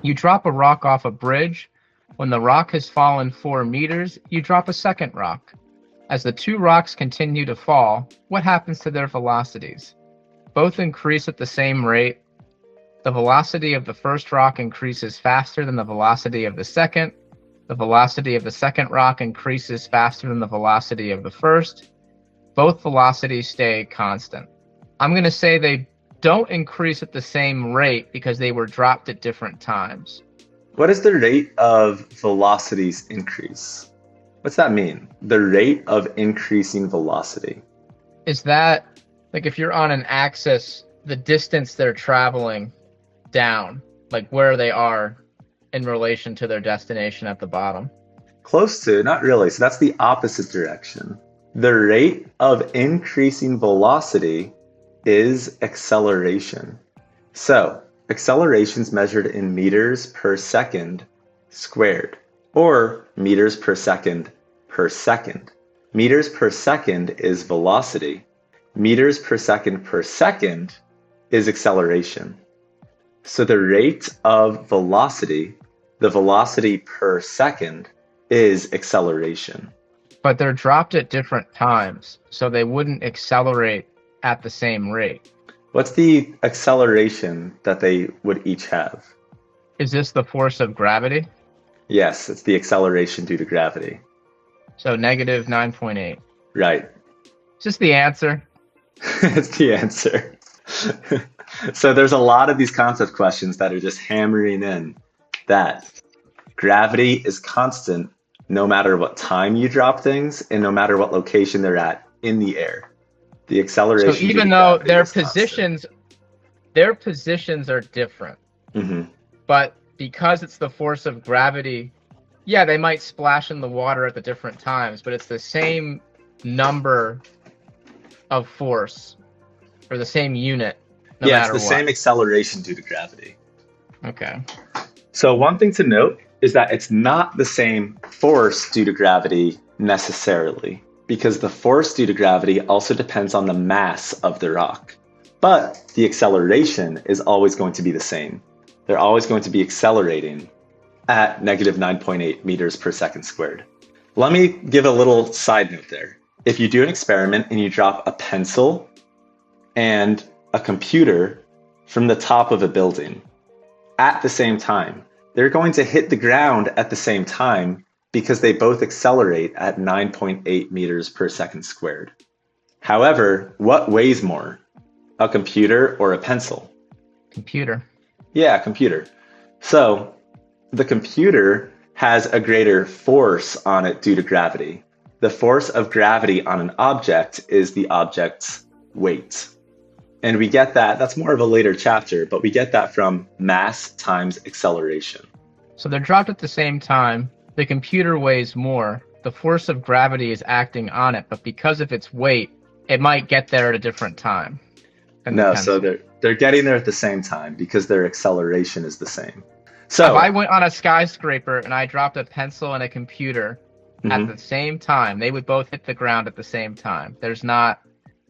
You drop a rock off a bridge. When the rock has fallen 4 meters, you drop a second rock. As the two rocks continue to fall, what happens to their velocities? Both increase at the same rate. The velocity of the first rock increases faster than the velocity of the second. The velocity of the second rock increases faster than the velocity of the first. Both velocities stay constant. I'm going to say they don't increase at the same rate because they were dropped at different times. What is the rate of velocities increase? What's that mean? The rate of increasing velocity. Is that, like, if you're on an axis, the distance they're traveling down, like where they are in relation to their destination at the bottom? Close to, not really. So that's the opposite direction. The rate of increasing velocity is acceleration. So acceleration is measured in meters per second squared, or meters per second per second. Meters per second is velocity. Meters per second is acceleration. So the rate of velocity, the velocity per second, is acceleration. But they're dropped at different times, so they wouldn't accelerate at the same rate. What's the acceleration that they would each have? Is this the force of gravity? Yes, it's the acceleration due to gravity. So negative 9.8. Right. Is this the answer? It's the answer. So there's a lot of these concept questions that are just hammering in that gravity is constant no matter what time you drop things and no matter what location they're at in the air. The acceleration. So even though their positions are different, but because it's the force of gravity, yeah, they might splash in the water at the different times, but it's the same number of force or the same unit. Yeah, it's the same acceleration due to gravity. Okay. So one thing to note is that it's not the same force due to gravity necessarily, because the force due to gravity also depends on the mass of the rock. But the acceleration is always going to be the same. They're always going to be accelerating at negative 9.8 meters per second squared. Let me give a little side note there. If you do an experiment and you drop a pencil and a computer from the top of a building at the same time, they're going to hit the ground at the same time because they both accelerate at 9.8 meters per second squared. However, what weighs more, a computer or a pencil? Computer. Yeah, computer. So the computer has a greater force on it due to gravity. The force of gravity on an object is the object's weight. And we get that, that's more of a later chapter, but we get that from mass times acceleration. So they're dropped at the same time. The computer weighs more. The force of gravity is acting on it, but because of its weight, it might get there at a different time. No, so they're getting there at the same time because their acceleration is the same. So if I went on a skyscraper and I dropped a pencil and a computer at the same time, they would both hit the ground at the same time. There's not,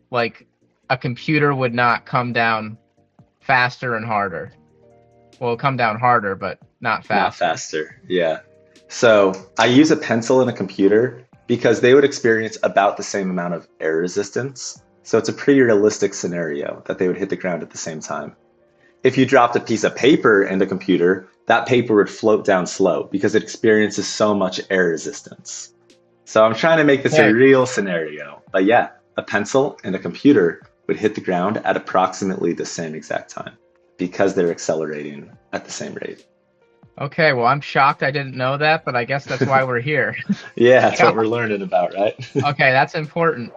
like, a computer would not come down faster and harder. Well, it'll come down harder, but not faster. Not faster, yeah. So I use a pencil and a computer because they would experience about the same amount of air resistance. So it's a pretty realistic scenario that they would hit the ground at the same time. If you dropped a piece of paper and a computer, that paper would float down slow because it experiences so much air resistance. So I'm trying to make this a real scenario. But yeah, a pencil and a computer would hit the ground at approximately the same exact time because they're accelerating at the same rate. Okay, well, I'm shocked I didn't know that, but I guess that's why we're here. Yeah, that's what we're learning about, right? Okay, that's important.